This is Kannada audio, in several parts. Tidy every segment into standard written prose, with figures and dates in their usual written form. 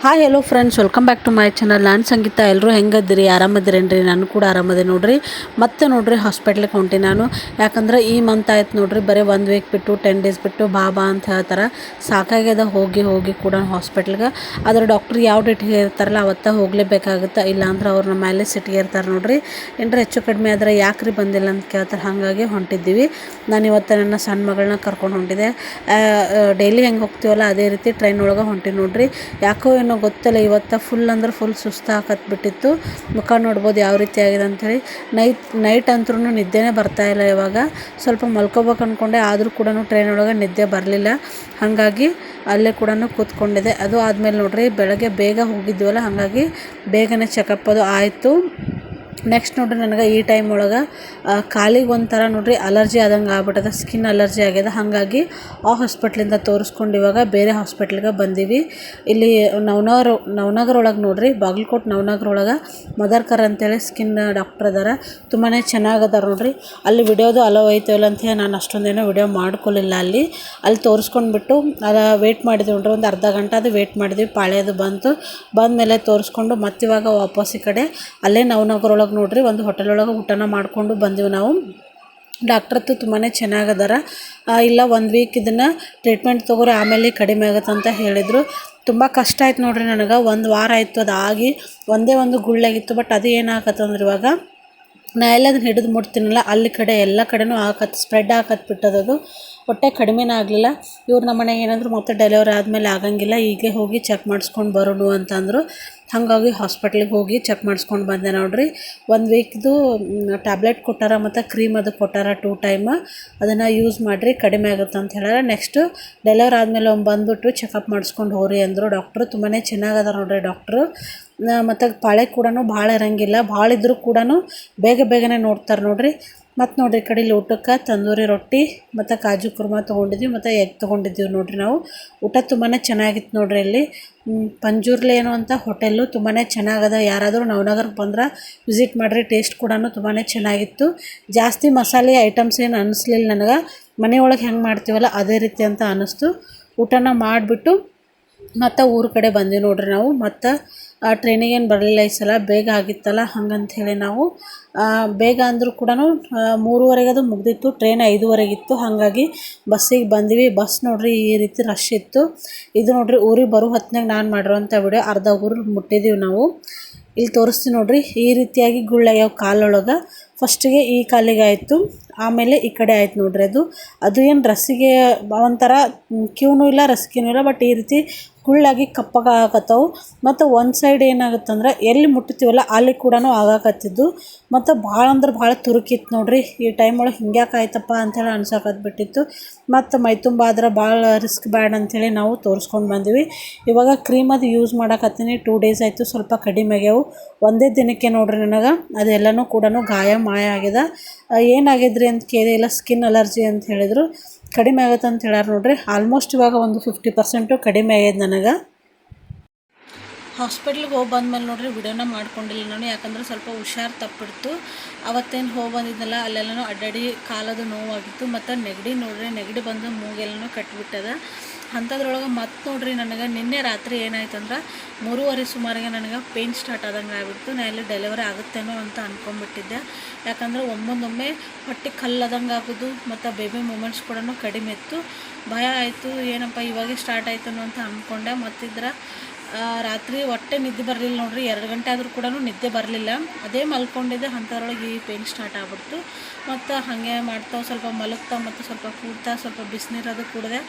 Hi hello friends, welcome back to my channel. ನಾನು ಸಂಗೀತ. ಎಲ್ಲರೂ ಹೆಂಗದಿರಿ? ಆರಾಮದಿರೇನ್ರಿ? ನಾನು ಕೂಡ ಆರಾಮದೆ ನೋಡ್ರಿ. ಮತ್ತೆ ನೋಡ್ರಿ ಹಾಸ್ಪಿಟ್ಲಿಗೆ ಹೊಂಟಿ ನಾನು. ಯಾಕಂದ್ರೆ ಈ ಮಂತ್ ಆಯ್ತು ನೋಡ್ರಿ, ಬರೀ 1 ವೀಕ್ ಬಿಟ್ಟು 10 ಡೇಸ್ ಬಿಟ್ಟು ಬಾ ಅಂತ ಹೇಳ್ತಾರೆ. ಸಾಕಾಗ್ಯದ ಹೋಗಿ ಹೋಗಿ ಕೂಡ ಹಾಸ್ಪಿಟ್ಲಿಗೆ. ಆದ್ರೆ ಡಾಕ್ಟ್ರ್ ಯಾವ ಡೇಟಿಗೆ ಇರ್ತಾರಲ್ಲ ಅವತ್ತ ಹೋಗಲೇಬೇಕಾಗುತ್ತೆ. ಇಲ್ಲಾಂದ್ರೆ ಅವ್ರು ನಮ್ಮ ಮೇಲೆ ಸಿಟ್ಟಿಗೆ ಇರ್ತಾರೆ ನೋಡ್ರಿ. ಏನಾರ ಹೆಚ್ಚು ಕಡಿಮೆ ಆದರೆ ಯಾಕ್ರಿ ಬಂದಿಲ್ಲ ಅಂತ ಕೇಳ್ತಾರೆ. ಹಾಗಾಗಿ ಹೊಂಟಿದ್ದೀವಿ. ನಾನು ಇವತ್ತು ನನ್ನ ಸಣ್ಣ ಮಗಳನ್ನ ಕರ್ಕೊಂಡು ಹೊಂಟಿದ್ದೆ. ಡೈಲಿ ಹೆಂಗೆ ಹೋಗ್ತೀವಲ್ಲ ಅದೇ ರೀತಿ ಟ್ರೈನ್ ಒಳಗೆ ಹೊಂಟಿ ನೋಡ್ರಿ. ಯಾಕೋ ಏನೋ ಗೊತ್ತಿಲ್ಲ, ಇವತ್ತು ಫುಲ್ ಅಂದ್ರೆ ಫುಲ್ ಸುಸ್ತಾಕತ್ಬಿಟ್ಟಿತ್ತು. ಮುಖ ನೋಡ್ಬೋದು ಯಾವ ರೀತಿ ಆಗಿದೆ ಅಂಥೇಳಿ. ನೈಟ್ ಅಂತೂ ನಿದ್ದೆನೇ ಬರ್ತಾಯಿಲ್ಲ. ಇವಾಗ ಸ್ವಲ್ಪ ಮಲ್ಕೋಬೇಕು ಅಂದ್ಕೊಂಡೆ, ಆದರೂ ಕೂಡ ಟ್ರೈನ್ ಒಳಗೆ ನಿದ್ದೆ ಬರಲಿಲ್ಲ. ಹಾಗಾಗಿ ಅಲ್ಲೇ ಕೂಡ ಕೂತ್ಕೊಂಡಿದ್ದೆ. ಅದು ಆದಮೇಲೆ ನೋಡ್ರಿ, ಬೆಳಗ್ಗೆ ಬೇಗ ಹೋಗಿದ್ವಲ್ಲ, ಹಾಗಾಗಿ ಬೇಗನೆ ಚೆಕಪ್ ಅದು ಆಯಿತು. ನೆಕ್ಸ್ಟ್ ನೋಡ್ರಿ, ನನಗೆ ಈ ಟೈಮ್ ಒಳಗೆ ಕಾಲಿಗೆ ಒಂಥರ ನೋಡ್ರಿ ಅಲರ್ಜಿ ಆದಂಗೆ ಆಗ್ಬಿಟ್ಟದ, ಸ್ಕಿನ್ ಅಲರ್ಜಿ ಆಗ್ಯದ. ಹಾಗಾಗಿ ಆ ಹಾಸ್ಪಿಟ್ಲಿಂದ ತೋರಿಸ್ಕೊಂಡು ಇವಾಗ ಬೇರೆ ಹಾಸ್ಪಿಟ್ಲಿಗೆ ಬಂದೀವಿ. ಇಲ್ಲಿ ನವನಗರ ಒಳಗೆ ನೋಡ್ರಿ, ಬಾಗಲಕೋಟೆ ನವನಗರ ಒಳಗೆ ಮದರ್ಕರ್ ಅಂತೇಳಿ ಸ್ಕಿನ್ ಡಾಕ್ಟರ್ ಅದಾರ. ತುಂಬಾ ಚೆನ್ನಾಗದಾರ ನೋಡ್ರಿ. ಅಲ್ಲಿ ವಿಡಿಯೋದು ಅಲೋ ಐತಲ್ಲ ಅಂತ ನಾನು ಅಷ್ಟೊಂದೇನೋ ವಿಡಿಯೋ ಮಾಡ್ಕೊಳ್ಳಿಲ್ಲ. ಅಲ್ಲಿ ತೋರಿಸ್ಕೊಂಡ್ಬಿಟ್ಟು ವೆಯ್ಟ್ ಮಾಡಿದ್ವಿ ನೋಡ್ರಿ, ಒಂದು ಅರ್ಧ ಗಂಟೆ ಅದು ವೆಯ್ಟ್ ಮಾಡಿದ್ವಿ. ಪಾಳ್ಯದು ಬಂದಮೇಲೆ ತೋರಿಸ್ಕೊಂಡು ಮತ್ತಿವಾಗ ವಾಪಸ್ ಈ ಕಡೆ ಅಲ್ಲೇ ನವನಗರ ಒಳಗೆ ನೋಡ್ರಿ ಒಂದು ಹೋಟೆಲ್ ಒಳಗೆ ಊಟನ ಮಾಡಿಕೊಂಡು ಬಂದೀವಿ ನಾವು. ಡಾಕ್ಟ್ರತ್ತು ತುಂಬಾ ಚೆನ್ನಾಗದಾರ. ಇಲ್ಲ 1 ವೀಕ್ ಇದನ್ನು ಟ್ರೀಟ್ಮೆಂಟ್ ತೊಗೊರಿ, ಆಮೇಲೆ ಕಡಿಮೆ ಆಗುತ್ತೆ ಅಂತ ಹೇಳಿದರು. ತುಂಬ ಕಷ್ಟ ಆಯ್ತು ನೋಡ್ರಿ ನನಗೆ. 1 ವಾರ ಆಯಿತು ಅದಾಗಿ. ಒಂದೇ ಒಂದು ಗುಳ್ಳಾಗಿತ್ತು. ಬಟ್ ಅದು ಏನಾಗತ್ತಂದ್ರೆ ಇವಾಗ ನಾ ಎಲ್ಲದನ್ನು ಹಿಡಿದು ಮುಟ್ತೀನಲ್ಲ, ಅಲ್ಲಿ ಕಡೆ ಎಲ್ಲ ಕಡೆನೂ ಸ್ಪ್ರೆಡ್ ಬಿಟ್ಟದದು. ಹೊಟ್ಟೆ ಕಡಿಮೆನೇ ಆಗಲಿಲ್ಲ. ಇವ್ರು ನಮ್ಮ ಮನೆಗೆ ಏನಂದ್ರು, ಮತ್ತೆ ಡೆಲಿವರಿ ಆದಮೇಲೆ ಆಗಂಗಿಲ್ಲ, ಹೀಗೆ ಹೋಗಿ ಚೆಕ್ ಮಾಡಿಸ್ಕೊಂಡು ಬರೋಣ ಅಂತಂದರು. ಹಾಗಾಗಿ ಹಾಸ್ಪಿಟ್ಲಿಗೆ ಹೋಗಿ ಚೆಕ್ ಮಾಡಿಸ್ಕೊಂಡು ಬಂದೆ ನೋಡ್ರಿ. 1 ವೀಕ್ದು ಟ್ಯಾಬ್ಲೆಟ್ ಕೊಟ್ಟಾರ ಮತ್ತು ಕ್ರೀಮ್ ಅದು ಕೊಟ್ಟಾರ 2 ಟೈಮ್. ಅದನ್ನು ಯೂಸ್ ಮಾಡಿರಿ, ಕಡಿಮೆ ಆಗುತ್ತೆ ಅಂತ ಹೇಳ್ಯಾರ. ನೆಕ್ಸ್ಟು ಡೆಲಿವರಿ ಆದಮೇಲೆ ಬಂದುಬಿಟ್ಟು ಚೆಕಪ್ ಮಾಡಿಸ್ಕೊಂಡು ಹೋಗ್ರಿ ಅಂದರು ಡಾಕ್ಟ್ರು. ತುಂಬಾ ಚೆನ್ನಾಗದ ನೋಡ್ರಿ ಡಾಕ್ಟ್ರು. ಮತ್ತು ಪಾಳೆ ಕೂಡ ಭಾಳ ಇರೋಂಗಿಲ್ಲ, ಭಾಳ ಇದ್ದರೂ ಕೂಡ ಬೇಗನೆ ನೋಡ್ತಾರೆ ನೋಡ್ರಿ. ಮತ್ತು ನೋಡ್ರಿ, ಈ ಕಡೆ ಊಟಕ್ಕೆ ತಂದೂರಿ ರೊಟ್ಟಿ ಮತ್ತು ಕಾಜು ಕುರ್ಮಾ ತೊಗೊಂಡಿದ್ವಿ ಮತ್ತು ಎಗ್ ತೊಗೊಂಡಿದ್ದೀವಿ ನೋಡ್ರಿ ನಾವು. ಊಟ ತುಂಬಾ ಚೆನ್ನಾಗಿತ್ತು ನೋಡ್ರಿ. ಇಲ್ಲಿ ಪಂಜುರ್ಲಿ ಏನೋ ಅಂತ ಹೋಟೆಲ್ಲು ತುಂಬಾ ಚೆನ್ನಾಗದ. ಯಾರಾದರೂ ನವನಗರಕ್ಕೆ ಬಂದ್ರೆ ವಿಸಿಟ್ ಮಾಡಿರಿ. ಟೇಸ್ಟ್ ಕೂಡ ತುಂಬಾ ಚೆನ್ನಾಗಿತ್ತು. ಜಾಸ್ತಿ ಮಸಾಲೆ ಐಟಮ್ಸ್ ಏನು ಅನ್ನಿಸ್ಲಿಲ್ಲ ನನಗೆ. ಮನೆಯೊಳಗೆ ಹೆಂಗೆ ಮಾಡ್ತೀವಲ್ಲ ಅದೇ ರೀತಿ ಅಂತ ಅನ್ನಿಸ್ತು. ಊಟನ ಮಾಡಿಬಿಟ್ಟು ಮತ್ತು ಊರ ಕಡೆ ಬಂದ್ವಿ ನೋಡ್ರಿ ನಾವು. ಮತ್ತು ಟ್ರೈನಿಗೇನು ಬರಲಿಲ್ಲ ಈ ಸಲ, ಬೇಗ ಆಗಿತ್ತಲ್ಲ ಹಾಗಂಥೇಳಿ ನಾವು ಬೇಗ ಅಂದರೂ ಕೂಡ 3:30 ಅದು ಮುಗ್ದಿತ್ತು. ಟ್ರೈನ್ 5:30 ಹಾಗಾಗಿ ಬಸ್ಸಿಗೆ ಬಂದ್ವಿ. ಬಸ್ ನೋಡ್ರಿ ಈ ರೀತಿ ರಶ್ ಇತ್ತು. ಇದು ನೋಡ್ರಿ ಊರಿಗೆ ಬರೋ ಹೊತ್ತಿನಾಗ ನಾನು ಮಾಡಿರೋಂಥ ವಿಡಿಯೋ. ಅರ್ಧ ಊರಿಗೆ ಮುಟ್ಟಿದ್ದೀವಿ ನಾವು. ಇಲ್ಲಿ ತೋರಿಸ್ತೀವಿ ನೋಡ್ರಿ, ಈ ರೀತಿಯಾಗಿ ಗುಳ್ಳಾಗ್ಯಾವ ಕಾಲೊಳಗೆ. ಫಸ್ಟಿಗೆ ಈ ಕಾಲಿಗೆ ಆಯಿತು, ಆಮೇಲೆ ಈ ಕಡೆ ಆಯ್ತು ನೋಡ್ರಿ. ಅದು ಏನು ರಸ್ಸಿಗೆ ಒಂಥರ ಕ್ಯೂನೂ ಇಲ್ಲ, ರಸ್ಕಿನೂ ಇಲ್ಲ. ಬಟ್ ಈ ರೀತಿ ಗುಳ್ಳಾಗಿ ಕಪ್ಪಗಾಕತ್ತವು. ಮತ್ತು ಒಂದು ಸೈಡ್ ಏನಾಗುತ್ತಂದ್ರೆ ಎಲ್ಲಿ ಮುಟ್ತೀವಲ್ಲ ಅಲ್ಲಿ ಕೂಡ ಆಗಾಕತ್ತಿದ್ದು. ಮತ್ತು ಭಾಳ ಅಂದ್ರೆ ಭಾಳ ತುರುಕಿತ್ತು ನೋಡ್ರಿ. ಈ ಟೈಮ್ ಒಳಗೆ ಹಿಂಗ್ಯಾಕೆ ಆಯ್ತಪ್ಪ ಅಂಥೇಳಿ ಅನ್ಸಕತ್ಬಿಟ್ಟಿತ್ತು. ಮತ್ತು ಮೈತುಂಬ ಆದ್ರೆ ಭಾಳ ರಿಸ್ಕ್ ಬ್ಯಾಡ್ ಅಂಥೇಳಿ ನಾವು ತೋರಿಸ್ಕೊಂಡು ಬಂದ್ವಿ. ಇವಾಗ ಕ್ರೀಮ್ ಅದು ಯೂಸ್ ಮಾಡಕತ್ತೀನಿ. 2 ಡೇಸ್ ಆಯಿತು, ಸ್ವಲ್ಪ ಕಡಿಮೆ ಆಗ್ಯಾವು. ಒಂದೇ ದಿನಕ್ಕೆ ನೋಡ್ರಿ ನನಗೆ ಅದೆಲ್ಲನೂ ಕೂಡ ಗಾಯ ಮಾಯ ಆಗಿದೆ. ಏನಾಗಿದ್ರಿ ಅಂತ ಕೇಳಿಲ್ಲ, ಸ್ಕಿನ್ ಅಲರ್ಜಿ ಅಂತ ಹೇಳಿದರು. ಕಡಿಮೆ ಆಗುತ್ತೆ ಅಂತ ಹೇಳ್ಯಾರ ನೋಡ್ರಿ. ಆಲ್ಮೋಸ್ಟ್ ಇವಾಗ ಒಂದು 50% ಕಡಿಮೆ ಆಗ್ಯದ ನನಗೆ. ಹಾಸ್ಪಿಟ್ಲಿಗೆ ಹೋಗಿ ಬಂದಮೇಲೆ ನೋಡ್ರಿ ವಿಡಿಯೋನ ಮಾಡ್ಕೊಂಡಿಲ್ಲ ನಾನು, ಯಾಕಂದ್ರೆ ಸ್ವಲ್ಪ ಹುಷಾರು ತಪ್ಪಿಡ್ತು. ಅವತ್ತೇನು ಹೋಗಿ ಬಂದಿದ್ದಲ್ಲ, ಅಲ್ಲೆಲ್ಲನೂ ಅಡ್ಡಾಡಿ ಕಾಲದು ನೋವಾಗಿತ್ತು. ಮತ್ತು ನೆಗಡಿ ಬಂದು ಮೂಗೆಲ್ಲನೂ ಕಟ್ಟಿಬಿಟ್ಟದ. ಅಂಥದ್ರೊಳಗೆ ಮತ್ತೆ ನೋಡ್ರಿ ನನಗೆ ನಿನ್ನೆ ರಾತ್ರಿ ಏನಾಯ್ತು ಅಂದ್ರೆ 3:30 ಸುಮಾರಿಗೆ ನನಗೆ ಪೇಯ್ನ್ ಸ್ಟಾರ್ಟ್ ಆದಂಗೆ ಆಗಿಬಿಡ್ತು. ನಾನು ಎಲ್ಲಿ ಡೆಲಿವರಿ ಆಗುತ್ತೇನೋ ಅಂತ ಅಂದ್ಕೊಂಬಿಟ್ಟಿದ್ದೆ. ಯಾಕಂದರೆ ಒಮ್ಮೊಮ್ಮೆ ಹೊಟ್ಟೆ ಕಲ್ಲದಂಗೆ ಆಗೋದು ಮತ್ತು ಬೇಬಿ ಮೂಮೆಂಟ್ಸ್ ಕೂಡ ಕಡಿಮೆ ಇತ್ತು. ಭಯ ಆಯಿತು, ಏನಪ್ಪ ಇವಾಗೇ ಸ್ಟಾರ್ಟ್ ಆಯ್ತನೋ ಅಂತ ಅಂದ್ಕೊಂಡೆ. ಮತ್ತಿದ್ರೆ ರಾತ್ರಿ ಹೊಟ್ಟೆ ನಿದ್ದೆ ಬರಲಿಲ್ಲ ನೋಡ್ರಿ. 2 ಗಂಟೆ ಆದರೂ ಕೂಡ ನಿದ್ದೆ ಬರಲಿಲ್ಲ. ಅದೇ ಮಲ್ಕೊಂಡಿದ್ದೆ, ಅಂಥದ್ರೊಳಗೆ ಈ ಪೇಯ್ನ್ ಸ್ಟಾರ್ಟ್ ಆಗ್ಬಿಡ್ತು. ಮತ್ತು ಹಾಗೆ ಮಾಡ್ತಾ ಸ್ವಲ್ಪ ಮಲಗ್ತಾ ಮತ್ತು ಸ್ವಲ್ಪ ಕೂಡ್ತಾ ಸ್ವಲ್ಪ ಬಿಸಿನೀರು ಅದು ಕುಡಿದೆ.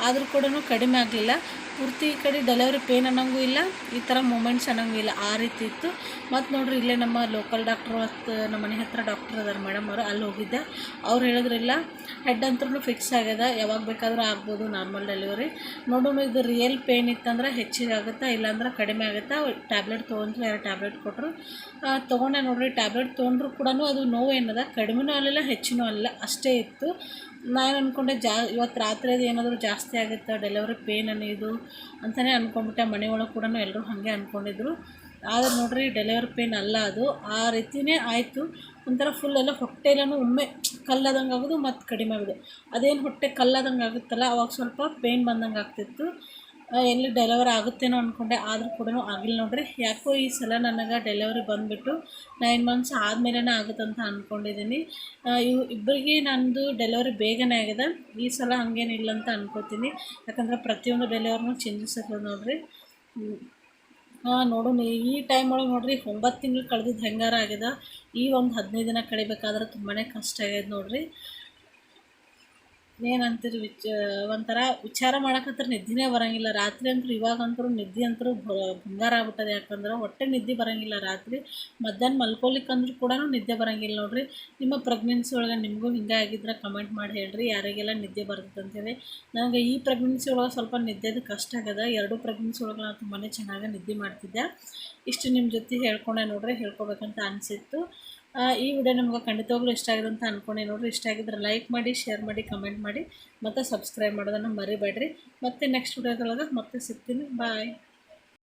ಆದರೂ ಕೂಡ ಕಡಿಮೆ ಆಗಲಿಲ್ಲ. ಪೂರ್ತಿ ಈ ಕಡೆ ಡೆಲಿವರಿ ಪೇಯ್ನ್ ಅನ್ನೋಂಗೂ ಇಲ್ಲ, ಈ ಥರ ಮೂಮೆಂಟ್ಸ್ ಅನ್ನೋಂಗೂ ಇಲ್ಲ, ಆ ರೀತಿ ಇತ್ತು. ಮತ್ತು ನೋಡ್ರಿ ಇಲ್ಲೇ ನಮ್ಮ ಲೋಕಲ್ ಡಾಕ್ಟ್ರು ಮತ್ತು ನಮ್ಮ ಮನೆ ಹತ್ರ ಡಾಕ್ಟ್ರ್ ಅದಾರ ಮೇಡಮ್ ಅವರು, ಅಲ್ಲಿ ಹೋಗಿದ್ದೆ. ಅವ್ರು ಹೇಳಿದ್ರಿಲ್ಲ, ಹೆಡ್ ಅಂತೂ ಫಿಕ್ಸ್ ಆಗ್ಯದ, ಯಾವಾಗ ಬೇಕಾದರೂ ಆಗ್ಬೋದು ನಾರ್ಮಲ್ ಡೆಲಿವರಿ. ನೋಡೋಣ ಇದು ರಿಯಲ್ ಪೇಯ್ನ್ ಇತ್ತಂದ್ರೆ ಹೆಚ್ಚಿಗೆ ಆಗುತ್ತೆ, ಇಲ್ಲಾಂದ್ರೆ ಕಡಿಮೆ ಆಗುತ್ತೆ. ಟ್ಯಾಬ್ಲೆಟ್ ತೊಗೊಂಡ್ರು, 2 ಟ್ಯಾಬ್ಲೆಟ್ ಕೊಟ್ಟರು, ತೊಗೊಂಡೆ ನೋಡ್ರಿ. ಟ್ಯಾಬ್ಲೆಟ್ ತೊಗೊಂಡ್ರು ಕೂಡ ಅದು ನೋವು ಏನದ ಕಡಿಮೆನೂ ಆಗಲಿಲ್ಲ, ಹೆಚ್ಚಿನೂ ಆಗಲಿಲ್ಲ, ಅಷ್ಟೇ ಇತ್ತು. ನಾನು ಅಂದ್ಕೊಂಡೆ ಇವತ್ತು ರಾತ್ರಿ ಅದು ಏನಾದರೂ ಜಾಸ್ತಿ ಆಗುತ್ತೆ ಡೆಲಿವರಿ ಪೇಯ್ನ್ ಇದು ಅಂತಲೇ ಅಂದ್ಕೊಂಡ್ಬಿಟ್ಟೆ. ಮನೆಯೊಳಗೆ ಕೂಡ ಎಲ್ಲರೂ ಹಾಗೆ ಅಂದ್ಕೊಂಡಿದ್ರು. ಆದರೆ ನೋಡ್ರಿ ಡೆಲಿವರಿ ಪೇಯ್ನ್ ಅಲ್ಲ ಅದು, ಆ ರೀತಿಯೇ ಆಯಿತು. ಒಂಥರ ಫುಲ್ ಎಲ್ಲ ಹೊಟ್ಟೆ ಎಲ್ಲನೂ ಒಮ್ಮೆ ಕಲ್ಲದಂಗೆ ಆಗೋದು ಮತ್ತು ಕಡಿಮೆ ಆಗೋದು. ಅದೇನು ಹೊಟ್ಟೆ ಕಲ್ಲದಂಗೆ ಆಗುತ್ತಲ್ಲ ಅವಾಗ ಸ್ವಲ್ಪ ಪೇಯ್ನ್ ಬಂದಂಗೆ ಆಗ್ತಿತ್ತು. ಎಲ್ಲಿ ಡೆಲಿವರಿ ಆಗುತ್ತೇನೋ ಅಂದ್ಕೊಂಡೆ, ಆದರೂ ಕೂಡ ಆಗಿಲ್ಲ ನೋಡ್ರಿ. ಯಾಕೋ ಈ ಸಲ ನನಗೆ ಡೆಲಿವರಿ ಬಂದುಬಿಟ್ಟು 9 ಮಂತ್ಸ್ ಆದಮೇಲೆ ಆಗುತ್ತಂತ ಅಂದ್ಕೊಂಡಿದ್ದೀನಿ. ಇಬ್ಬರಿಗೆ ನಂದು ಡೆಲಿವರಿ ಬೇಗನೆ ಆಗಿದೆ. ಈ ಸಲ ಹಾಗೇನಿಲ್ಲ ಅಂತ ಅನ್ಕೋತೀನಿ, ಯಾಕಂದರೆ ಪ್ರತಿಯೊಂದು ಡೆಲಿವರಿನೂ ಚೇಂಜಸ್ ಇರ್ತದೆ ನೋಡ್ರಿ. ನೋಡೋಣ ಈ ಟೈಮ್ ಒಳಗೆ ನೋಡ್ರಿ 9 ತಿಂಗಳು ಕಳೆದಿದ್ದು ಹೆಂಗಾರ ಆಗ್ಯದ. ಈ ಒಂದು 15 ದಿನ ಕಳಿಬೇಕಾದ್ರೆ ತುಂಬಾ ಕಷ್ಟ ಆಗ್ಯದ ನೋಡ್ರಿ. ಏನಂತೀರಿ ಒಂಥರ ವಿಚಾರ ಮಾಡಕತ್ರ ನಿದ್ದೆನೇ ಬರೋಂಗಿಲ್ಲ ರಾತ್ರಿ ಅಂತೂ. ಇವಾಗಂತೂ ನಿದ್ದೆ ಅಂತೂ ಬಂಗಾರ ಆಗ್ಬಿಟ್ಟದೆ, ಯಾಕಂದ್ರೆ ಹೊಟ್ಟೆ ನಿದ್ದೆ ಬರೋಂಗಿಲ್ಲ ರಾತ್ರಿ. ಮಧ್ಯಾಹ್ನ ಮಲ್ಕೊಲಿಕ್ಕಂದ್ರೂ ಕೂಡ ನಿದ್ದೆ ಬರೋಂಗಿಲ್ಲ ನೋಡ್ರಿ. ನಿಮ್ಮ ಪ್ರೆಗ್ನೆನ್ಸಿ ಒಳಗೆ ನಿಮಗೂ ಹಿಂಗೆ ಆಗಿದ್ರೆ ಕಮೆಂಟ್ ಮಾಡಿ ಹೇಳ್ರಿ, ಯಾರಿಗೆಲ್ಲ ನಿದ್ದೆ ಬರ್ತದೆ ಅಂತೇಳಿ. ನನಗೆ ಈ ಪ್ರೆಗ್ನೆನ್ಸಿ ಒಳಗೆ ಸ್ವಲ್ಪ ನಿದ್ದೆದು ಕಷ್ಟ ಆಗ್ಯದ. 2 ಪ್ರೆಗ್ನೆನ್ಸಿ ಒಳಗೆ ನಾನು ತುಂಬಾ ಚೆನ್ನಾಗಿ ನಿದ್ದೆ ಮಾಡ್ತಿದ್ದೆ. ಇಷ್ಟು ನಿಮ್ಮ ಜೊತೆ ಹೇಳ್ಕೊಂಡೆ ನೋಡ್ರಿ, ಹೇಳ್ಕೊಬೇಕಂತ ಅನಿಸಿತ್ತು. ಈ ವಿಡಿಯೋ ನಿಮ್ಗೆ ಖಂಡಿತವಾಗ್ಲೂ ಇಷ್ಟ ಆಗಿದೆ ಅಂತ ಅಂದ್ಕೊಂಡೆ ನೋಡ್ರಿ. ಇಷ್ಟ ಆಗಿದ್ರೆ ಲೈಕ್ ಮಾಡಿ, ಶೇರ್ ಮಾಡಿ, ಕಮೆಂಟ್ ಮಾಡಿ, ಮತ್ತು ಸಬ್ಸ್ಕ್ರೈಬ್ ಮಾಡೋದನ್ನು ಮರಿಬೇಡ್ರಿ. ಮತ್ತೆ ನೆಕ್ಸ್ಟ್ ವಿಡಿಯೋದೊಳಗೆ ಮತ್ತೆ ಸಿಗ್ತೀನಿ. ಬಾಯ್.